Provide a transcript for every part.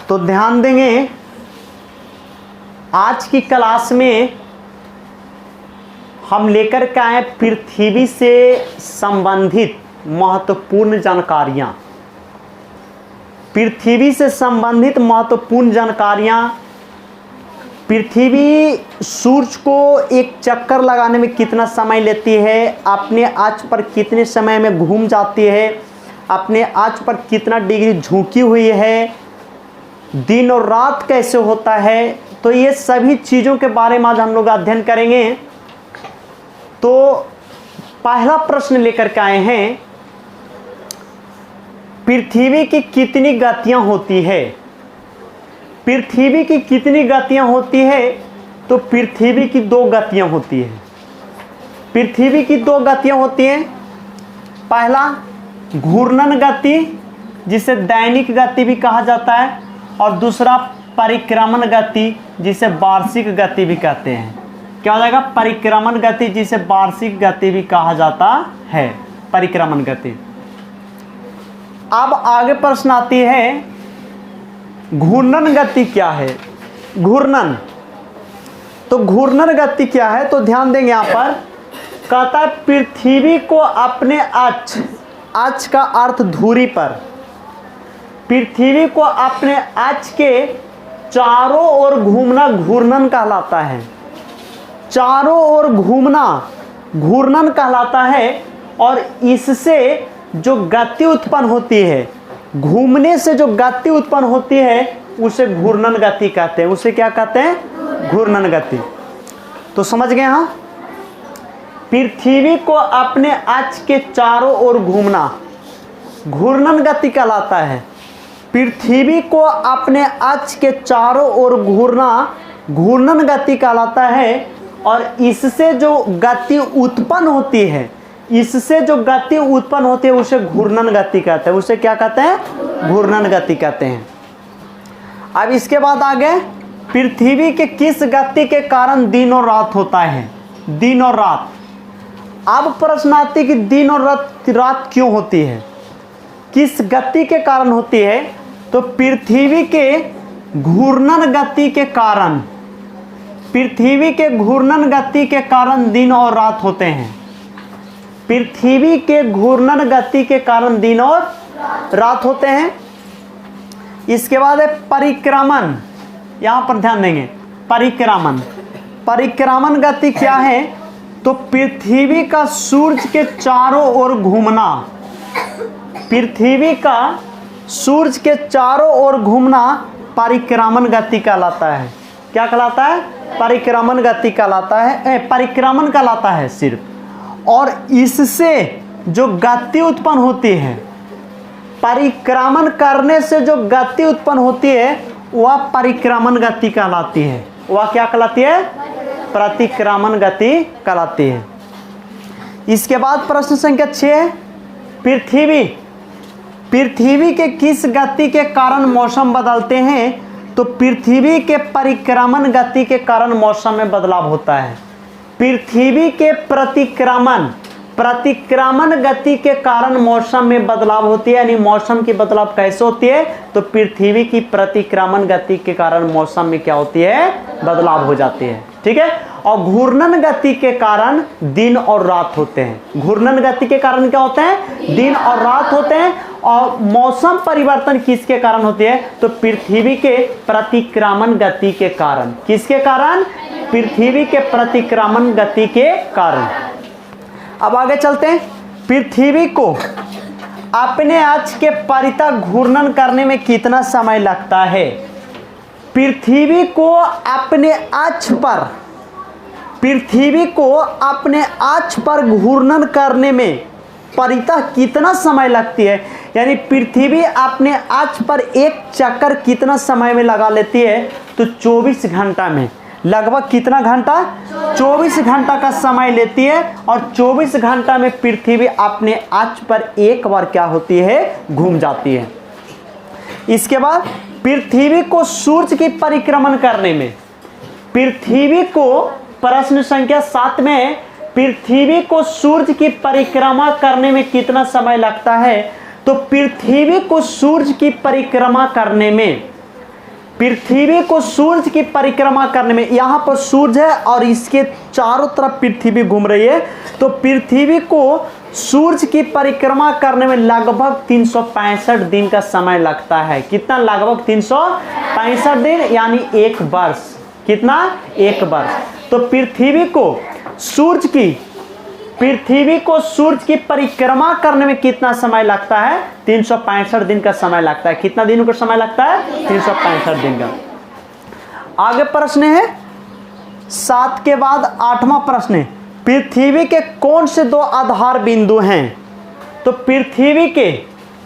तो ध्यान देंगे, आज की क्लास में हम लेकर के आए पृथ्वी से संबंधित महत्वपूर्ण जानकारियाँ। पृथ्वी से संबंधित महत्वपूर्ण जानकारियाँ। पृथ्वी सूर्य को एक चक्कर लगाने में कितना समय लेती है, अपने अक्ष पर कितने समय में घूम जाती है, अपने अक्ष पर कितना डिग्री झुकी हुई है, दिन और रात कैसे होता है, तो ये सभी चीज़ों के बारे में आज हम लोग अध्ययन करेंगे। तो पहला प्रश्न लेकर के आए हैं, पृथ्वी की कितनी गतियां होती है? पृथ्वी की कितनी गतियां होती है? तो पृथ्वी की दो गतियां होती है। पृथ्वी की दो गतियां होती हैं। पहला घूर्णन गति, जिसे दैनिक गति भी कहा जाता है, और दूसरा परिक्रमण गति, जिसे वार्षिक गति भी कहते हैं। क्या हो जाएगा? परिक्रमण गति, जिसे वार्षिक गति भी कहा जाता है, परिक्रमण गति। अब आगे प्रश्न आती है, घूर्णन गति क्या है? घूर्णन, तो घूर्णन गति क्या है? तो ध्यान देंगे, यहाँ पर कहता है पृथ्वी को अपने अक्ष, अक्ष का अर्थ धुरी पर, पृथ्वी को अपने अक्ष के चारों ओर घूमना घूर्णन कहलाता है। चारों ओर घूमना घूर्णन कहलाता है, और इससे जो गति उत्पन्न होती है, घूमने से जो गति उत्पन्न होती है, उसे घूर्णन गति कहते हैं। उसे क्या कहते हैं? घूर्णन गति। तो समझ गए? हाँ, पृथ्वी को अपने अक्ष के चारों ओर घूमना घूर्णन गति कहलाता है। पृथ्वी को अपने अक्ष के चारों ओर घूरना घूर्णन गति कहलाता है, और इससे जो गति उत्पन्न होती है, इससे जो गति उत्पन्न होती है, उसे घूर्णन गति कहते हैं। उसे क्या कहते हैं? घूर्णन गति कहते हैं। अब इसके बाद आगे, पृथ्वी के किस गति के कारण दिन और रात होता है? दिन और रात। अब प्रश्न आती है कि दिन और रात क्यों होती है, किस गति के कारण होती है? तो पृथ्वी के घूर्णन गति के कारण, पृथ्वी के घूर्णन गति के कारण दिन और रात होते हैं। पृथ्वी के घूर्णन गति के कारण दिन और रात होते हैं। इसके बाद है परिक्रमण। यहाँ पर ध्यान देंगे, परिक्रमण। परिक्रमण गति क्या है? तो पृथ्वी का सूर्य के चारों ओर घूमना, पृथ्वी का सूर्य के चारों ओर घूमना परिक्रमण गति कहलाता है। क्या कहलाता है? परिक्रमण गति कहलाता है, परिक्रमण कहलाता है सिर्फ। और इससे जो गति उत्पन्न होती है, परिक्रमण करने से जो गति उत्पन्न होती है, वह परिक्रमण गति कहलाती है। वह क्या कहलाती है? प्रतिक्रमण गति कहलाती है। इसके बाद प्रश्न संख्या 6, पृथ्वी के किस गति के कारण मौसम बदलते हैं? तो पृथ्वी के परिक्रमण गति के कारण मौसम में बदलाव होता है। पृथ्वी के प्रतिक्रमण गति के कारण मौसम में बदलाव होती है। यानी मौसम की बदलाव कैसे होती है? तो पृथ्वी की प्रतिक्रमण गति के कारण मौसम में क्या होती है? बदलाव हो जाती है। ठीक है। और घूर्णन गति के कारण दिन और रात होते हैं। घूर्णन गति के कारण क्या होते हैं? दिन और रात होते हैं। और मौसम परिवर्तन किसके कारण होती है? तो पृथ्वी के प्रतिक्रमण गति के कारण। किसके कारण? पृथ्वी के प्रतिक्रमण गति के कारण। अब आगे चलते हैं। पृथ्वी को अपने अक्ष के परितः घूर्णन करने में कितना समय लगता है? पृथ्वी को अपने अक्ष पर, पृथ्वी को अपने अक्ष पर घूर्णन करने में परितः कितना समय लगती है? यानी पृथ्वी अपने अक्ष पर एक चक्कर कितना समय में लगा लेती है? तो 24 घंटा में। लगभग कितना घंटा? 24 घंटा का समय लेती है। और 24 घंटा में पृथ्वी अपने अक्ष पर एक बार क्या होती है? घूम जाती है। इसके बाद पृथ्वी को सूर्य की परिक्रमण करने में, पृथ्वी को, प्रश्न संख्या 7 में, पृथ्वी को सूर्य की परिक्रमा करने में कितना समय लगता है? तो पृथ्वी को सूर्य की परिक्रमा करने में पृथ्वी को सूर्य की परिक्रमा करने में, यहाँ पर सूर्य है और इसके चारों तरफ पृथ्वी घूम रही है, तो पृथ्वी को सूर्य की परिक्रमा करने में लगभग 365 दिन का समय लगता है। कितना? लगभग 365 दिन, यानी 1 वर्ष। कितना? 1 वर्ष। तो पृथ्वी को सूर्य की परिक्रमा करने में कितना समय लगता है? 365 दिन का समय लगता है। कितना दिनों का समय लगता है? 365 दिन का। आगे प्रश्न है 7 के बाद 8वां प्रश्न है, पृथ्वी के कौन से 2 आधार बिंदु हैं? तो पृथ्वी के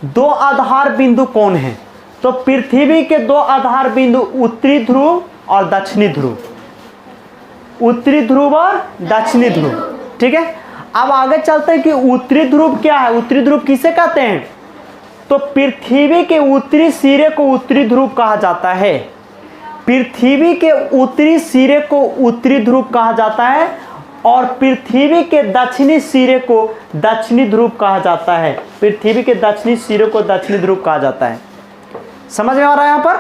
2 आधार बिंदु कौन हैं? तो पृथ्वी के 2 आधार बिंदु उत्तरी ध्रुव और दक्षिणी ध्रुव। उत्तरी ध्रुव और दक्षिणी ध्रुव। ठीक है, अब आगे चलते हैं कि उत्तरी ध्रुव क्या है। उत्तरी ध्रुव किसे कहते हैं? तो पृथ्वी के उत्तरी सिरे को उत्तरी ध्रुव कहा जाता है। पृथ्वी के उत्तरी सिरे को उत्तरी ध्रुव कहा जाता है और पृथ्वी के दक्षिणी सिरे को दक्षिणी ध्रुव कहा जाता है। पृथ्वी के दक्षिणी सिरे को दक्षिणी ध्रुव कहा जाता है। समझ में आ रहा है? यहाँ पर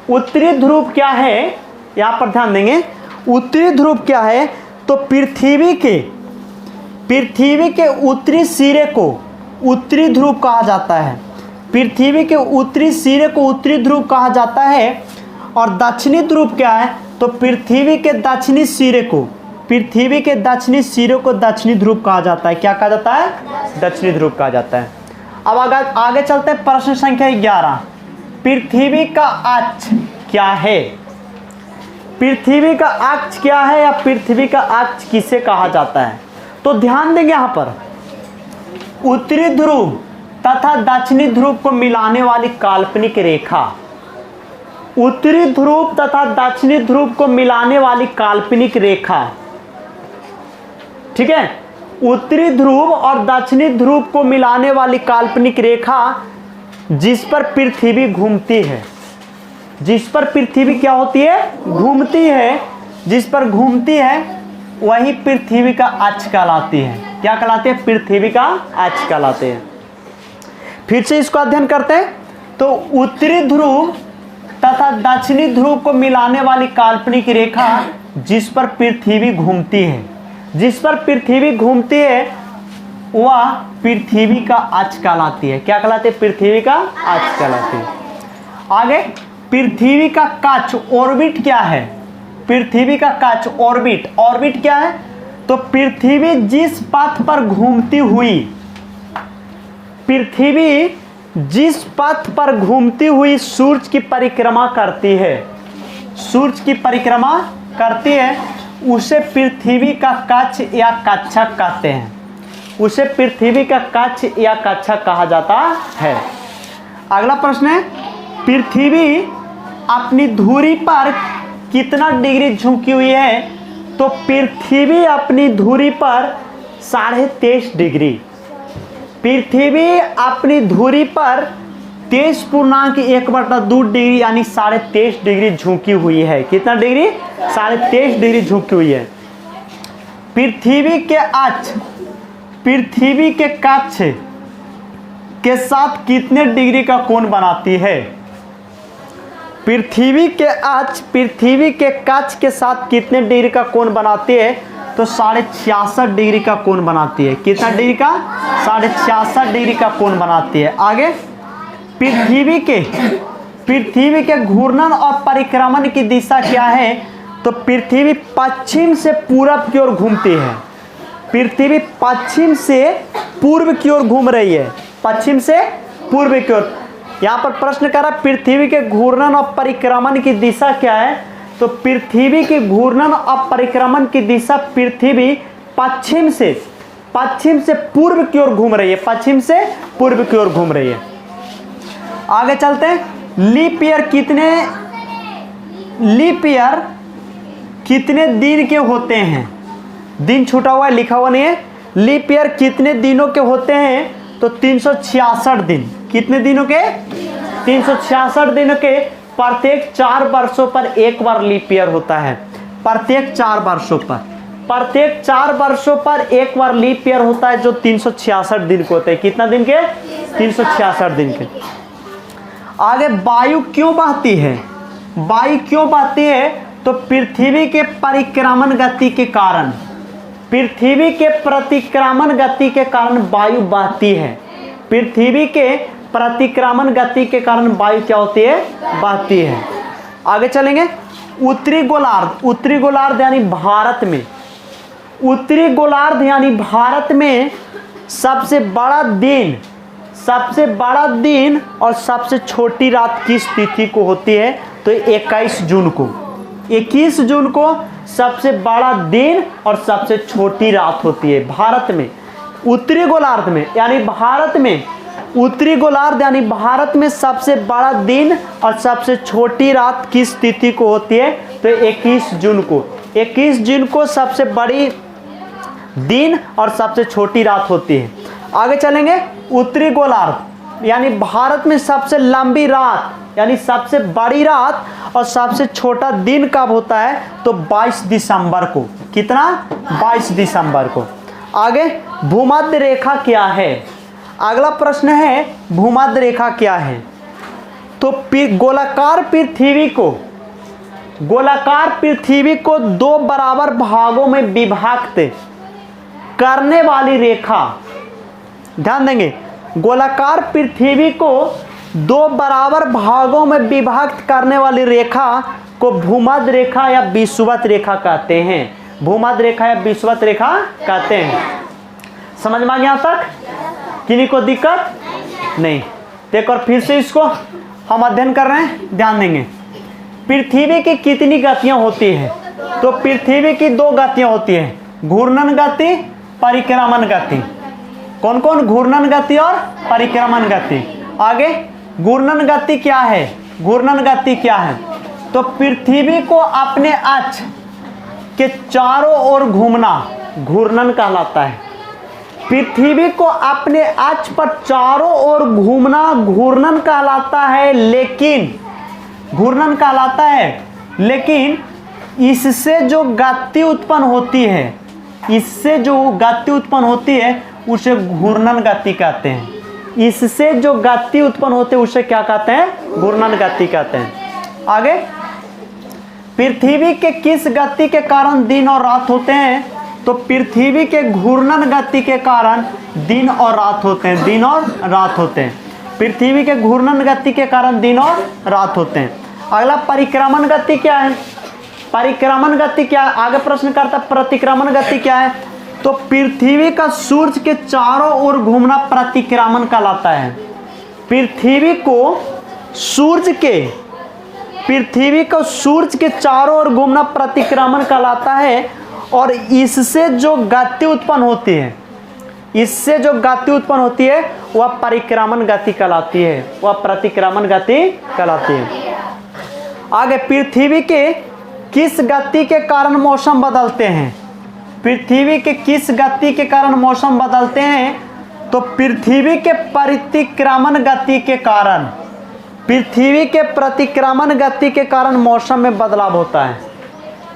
उत्तरी ध्रुव क्या है, यहाँ पर ध्यान देंगे। उत्तरी ध्रुव क्या है? तो पृथ्वी के उत्तरी सिरे को उत्तरी ध्रुव कहा जाता है। पृथ्वी के उत्तरी सिरे को उत्तरी ध्रुव कहा जाता है। और दक्षिणी ध्रुव क्या है? तो पृथ्वी के दक्षिणी सिरे को दक्षिणी ध्रुव कहा जाता है। क्या कहा जाता है? दक्षिणी ध्रुव कहा जाता है। अब आगे चलते हैं प्रश्न संख्या 11, पृथ्वी का अक्ष क्या है? पृथ्वी का अक्ष क्या है या पृथ्वी का अक्ष किसे कहा जाता है? तो ध्यान देंगे यहाँ पर, उत्तरी ध्रुव तथा दक्षिणी ध्रुव को मिलाने वाली काल्पनिक रेखा। उत्तरी ध्रुव तथा दक्षिणी ध्रुव को मिलाने वाली काल्पनिक रेखा। ठीक है, उत्तरी ध्रुव और दक्षिणी ध्रुव को मिलाने वाली काल्पनिक रेखा जिस पर पृथ्वी घूमती है। जिस पर पृथ्वी क्या होती है? घूमती है। जिस पर घूमती है वही पृथ्वी का अक्ष कहलाती है। क्या कहलाती है? पृथ्वी का अक्ष कहलाते हैं। फिर से इसको अध्ययन करते हैं। तो उत्तरी ध्रुव तथा दक्षिणी ध्रुव को मिलाने वाली काल्पनिक रेखा जिस पर पृथ्वी घूमती है, वह पृथ्वी का अक्ष कहलाती है। क्या कहलाती है? पृथ्वी का अक्ष कहलाती है। आगे, पृथ्वी का कक्ष ऑर्बिट क्या है? पृथ्वी का कक्ष ऑर्बिट क्या है? तो पृथ्वी जिस पथ पर घूमती हुई सूर्य की परिक्रमा करती है, उसे पृथ्वी का कक्ष या कक्षक कहते हैं। उसे पृथ्वी का कक्ष या कक्षक कहा जाता है। अगला प्रश्न है, पृथ्वी अपनी धुरी पर कितना डिग्री झुकी हुई है? तो पृथ्वी अपनी धुरी पर 23.5 डिग्री। पृथ्वी अपनी धुरी पर 23.1/2 डिग्री यानी 23.5 डिग्री झुकी हुई है। कितना डिग्री? 23.5 डिग्री झुकी हुई है। पृथ्वी के कक्ष के साथ कितने डिग्री का कोण बनाती है? पृथ्वी के कक्ष के साथ कितने डिग्री का कोण बनाती है? तो 66.5 डिग्री का कोण बनाती है। कितना डिग्री का? 66.5 डिग्री का कोण बनाती है। आगे, पृथ्वी के घूर्णन और परिक्रमण की दिशा क्या है? तो पृथ्वी पश्चिम से पूरब की ओर घूमती है। पृथ्वी पश्चिम से पूर्व की ओर घूम रही है। पश्चिम से पूर्व की ओर। यहाँ पर प्रश्न कर रहा है पृथ्वी के घूर्णन और परिक्रमण की दिशा क्या है? तो पृथ्वी के घूर्णन और परिक्रमण की दिशा पृथ्वी पश्चिम से पूर्व की ओर घूम रही है। पश्चिम से पूर्व की ओर घूम रही है। आगे चलते हैं, लीप ईयर कितने दिन के होते हैं? दिन छूटा हुआ है, लिखा हुआ नहीं है। लीप ईयर कितने दिनों के होते हैं? तो 366 दिन। कितने दिनों के? 366 दिनों के। प्रत्येक 4 वर्षों पर एक बार लीप ईयर होता है। प्रत्येक 4 वर्षों पर एक बार लीप ईयर होता है, जो 366 दिन के होते हैं। कितना दिन के? 366 दिन के। आगे वायु क्यों बहती है? वायु क्यों बहती है? तो पृथ्वी के परिक्रमण गति के कारण, पृथ्वी के प्रतिक्रमण गति के कारण वायु बहती है। पृथ्वी के प्रतिक्रमण गति के कारण वायु क्या होती है? बहती है। आगे चलेंगे। उत्तरी गोलार्ध, उत्तरी गोलार्ध यानी भारत में, उत्तरी गोलार्ध यानी भारत में सबसे बड़ा दिन, सबसे बड़ा दिन और सबसे छोटी रात किस तिथि को होती है? तो 21 जून को, 21 जून को सबसे बड़ा दिन और सबसे छोटी रात होती है भारत में। उत्तरी गोलार्ध में यानी भारत में, उत्तरी गोलार्ध यानी भारत में सबसे बड़ा दिन और सबसे छोटी रात किस तिथि को होती है? तो 21 जून को, 21 जून को सबसे बड़ी दिन और सबसे छोटी रात होती है। आगे चलेंगे। उत्तरी गोलार्ध यानी भारत में सबसे लंबी रात यानी सबसे बड़ी रात और सबसे छोटा दिन कब होता है? तो 22 दिसंबर को। कितना? 22 दिसंबर को। आगे भूमध्य रेखा क्या है? अगला प्रश्न है भूमध्य रेखा क्या है? तो गोलाकार पृथ्वी को, गोलाकार पृथ्वी को दो बराबर भागों में विभक्त करने वाली रेखा, ध्यान देंगे, गोलाकार पृथ्वी को दो बराबर भागों में विभक्त करने वाली रेखा को भूमध्य रेखा या विषुवत रेखा कहते हैं। भूमध्य रेखा या विषुवत रेखा कहते हैं। समझ में आ गया तक? किन्हीं को दिक्कत नहीं? एक और फिर से इसको हम अध्ययन कर रहे हैं, ध्यान देंगे। पृथ्वी की कितनी गतियां होती है? तो पृथ्वी की दो गतियां होती है, घूर्णन गति, परिक्रमण गति। कौन कौन? घूर्णन गति और परिक्रमण गति। आगे घूर्णन गति क्या है? घूर्णन गति क्या है? तो पृथ्वी को अपने अक्ष के चारों ओर घूमना घूर्णन कहलाता है। पृथ्वी को अपने अक्ष पर चारों ओर घूमना घूर्णन कहलाता है, लेकिन घूर्णन कहलाता है, लेकिन इससे जो गति उत्पन्न होती है, इससे जो गति उत्पन्न होती है उसे घूर्णन गति कहते हैं। इससे जो गति उत्पन्न होती है उसे क्या कहते हैं? घूर्णन गति कहते हैं। आगे पृथ्वी के किस गति के कारण दिन और रात होते हैं? तो पृथ्वी के घूर्णन गति के कारण दिन और रात होते हैं, दिन और रात होते हैं। पृथ्वी के घूर्णन गति के कारण दिन और रात होते हैं। अगला परिक्रमण गति क्या है? परिक्रमण गति क्या है? आगे प्रश्न करता है प्रतिक्रमण गति क्या है? तो पृथ्वी का सूर्य के चारों ओर घूमना प्रतिक्रमण कहलाता है। पृथ्वी को सूर्य के चारों ओर घूमना प्रतिक्रमण कहलाता है, और इससे जो गति उत्पन्न होती है, इससे जो गति उत्पन्न होती है वह परिक्रमण गति कहलाती है, वह प्रतिक्रमण गति कहलाती है। आगे पृथ्वी के किस गति के कारण मौसम बदलते हैं? पृथ्वी के किस गति के कारण मौसम बदलते हैं? तो पृथ्वी के परिक्रमण गति के कारण, पृथ्वी के प्रतिक्रमण गति के कारण मौसम में बदलाव होता है।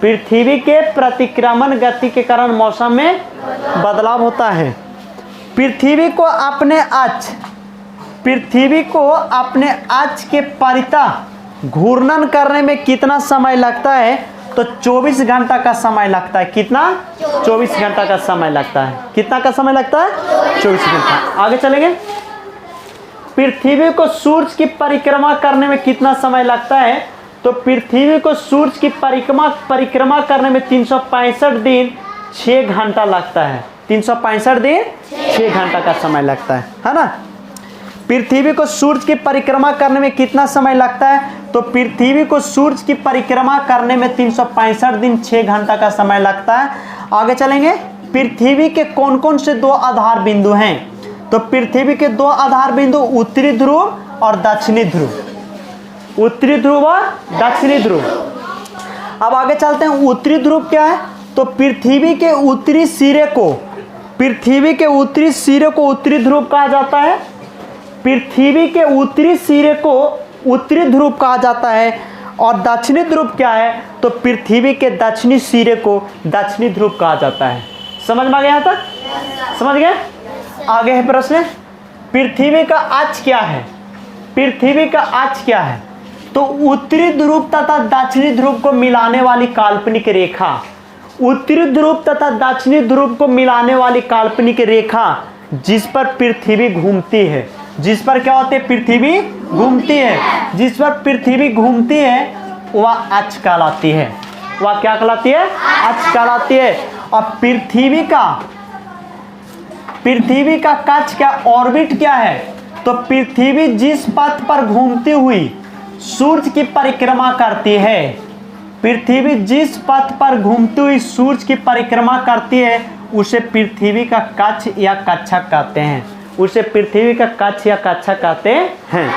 पृथ्वी के प्रतिक्रमण गति के कारण मौसम में बदलाव होता है। पृथ्वी को अपने अक्ष के परितः घूर्णन करने में कितना समय लगता है? तो 24 घंटा का समय लगता है। कितना? 24 घंटा का समय लगता है। कितना का समय लगता है? 24 घंटा। आगे चलेंगे। पृथ्वी को सूर्य की परिक्रमा करने में कितना समय लगता है? तो पृथ्वी को सूर्य की परिक्रमा करने में 365 दिन 6 घंटा लगता है। 365 दिन 6 घंटा का समय लगता है ना? पृथ्वी को सूर्य की परिक्रमा करने में कितना समय लगता है? तो पृथ्वी को सूर्य की परिक्रमा करने में 365 दिन 6 घंटा का समय लगता है। आगे चलेंगे। पृथ्वी के कौन कौन से दो आधार बिंदु हैं? तो पृथ्वी के दो आधार बिंदु उत्तरी ध्रुव और दक्षिणी ध्रुव। उत्तरी ध्रुव और दक्षिणी ध्रुव। अब आगे चलते हैं। उत्तरी ध्रुव क्या है? तो पृथ्वी के उत्तरी सिरे को उत्तरी ध्रुव कहा जाता है। पृथ्वी के उत्तरी सिरे को उत्तरी ध्रुव कहा जाता है। और दक्षिणी ध्रुव क्या है? तो पृथ्वी के दक्षिणी सिरे को दक्षिणी ध्रुव कहा जाता है। समझ में आ गया तक? समझ गए? आगे है प्रश्न, पृथ्वी का अक्ष क्या है? पृथ्वी का अक्ष क्या है? तो उत्तरी ध्रुव तथा दक्षिणी ध्रुव को मिलाने वाली काल्पनिक रेखा, उत्तरी ध्रुव तथा दक्षिणी ध्रुव को मिलाने वाली काल्पनिक रेखा जिस पर पृथ्वी घूमती है, जिस पर क्या होती है? पृथ्वी घूमती है, जिस पर पृथ्वी घूमती है वह अक्ष कहलाती है। वह क्या कहलाती है? अक्ष कहलाती है। और पृथ्वी का कक्ष क्या, ऑर्बिट क्या है? तो पृथ्वी जिस पथ पर घूमती हुई सूर्य की परिक्रमा करती है, पृथ्वी जिस पथ पर घूमती हुई सूर्य की परिक्रमा करती है उसे पृथ्वी का कक्ष या कक्षक कहते हैं, उसे पृथ्वी का कक्ष या कक्षक कहते हैं।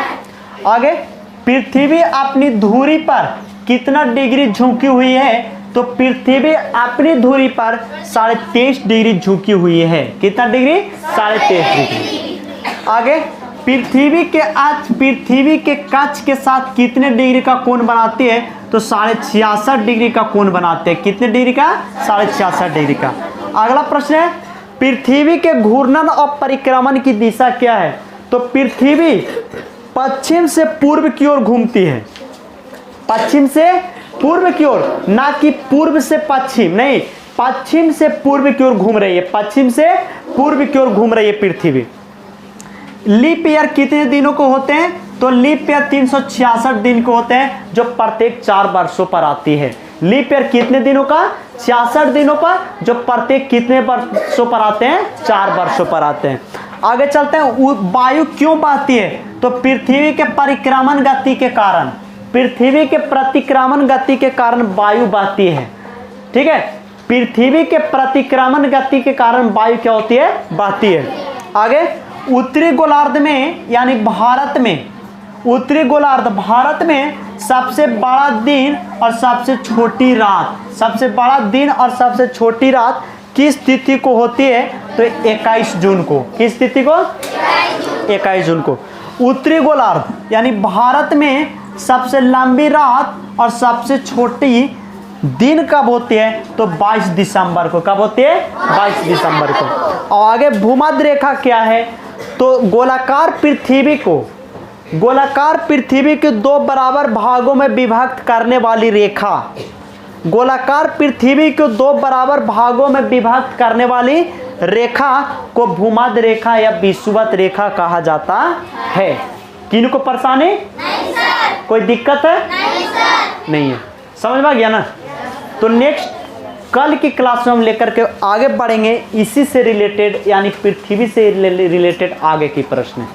आगे, पृथ्वी अपनी धुरी पर कितना डिग्री झुकी हुई है? तो पृथ्वी अपनी धुरी पर 23.5 डिग्री झुकी हुई है। कितना डिग्री? 23.5 डिग्री। आगे, पृथ्वी के अक्ष पृथ्वी के कक्ष के साथ कितने डिग्री का कोण बनाती है? तो 66.5 डिग्री का कोण बनाते हैं। कितने डिग्री का? 66.5 डिग्री का। अगला प्रश्न है, पृथ्वी के घूर्णन और परिक्रमण की दिशा क्या है? तो पृथ्वी पश्चिम से पूर्व की ओर घूमती है, पश्चिम से पूर्व की ओर, ना कि पूर्व से पश्चिम, नहीं, पश्चिम से पूर्व की ओर घूम रही है, पश्चिम से पूर्व की ओर घूम रही है पृथ्वी। लीप ईयर कितने दिनों को होते हैं? तो लीप ईयर 366 दिन को होते हैं, जो प्रत्येक 4 वर्षों पर आती है। लीप ईयर कितने दिनों का? 66 दिनों पर, जो प्रत्येक कितने वर्षों पर आते हैं? 4 वर्षों पर आते हैं। आगे चलते हैं, वायु क्यों बहती है? तो पृथ्वी के परिक्रमण गति के कारण, पृथ्वी के प्रतिक्रमण गति के कारण वायु बहती है। ठीक है, पृथ्वी के प्रतिक्रमण गति के कारण वायु क्या होती है? बहती है। आगे, उत्तरी गोलार्ध में यानी भारत में, उत्तरी गोलार्ध भारत में सबसे बड़ा दिन और सबसे छोटी रात, सबसे बड़ा दिन और सबसे छोटी रात किस तिथि को होती है? तो 21 जून को। किस तिथि को? 21 जून को। उत्तरी गोलार्ध यानी भारत में सबसे लंबी रात और सबसे छोटी दिन कब होती है? तो 22 दिसंबर को। कब होती है? 22 दिसंबर को। और आगे, भूमध्य रेखा क्या है? तो गोलाकार पृथ्वी के 2 बराबर भागों में विभक्त करने वाली रेखा, गोलाकार पृथ्वी को 2 बराबर भागों में विभक्त करने वाली रेखा को भूमध्य रेखा या विषुवत रेखा कहा जाता है। किन को परेशानी? नहीं सर। कोई दिक्कत है? नहीं सर। नहीं है। समझ में आ गया ना? तो नेक्स्ट कल की क्लास में हम लेकर के आगे बढ़ेंगे इसी से रिलेटेड, यानी पृथ्वी से रिलेटेड आगे की प्रश्न।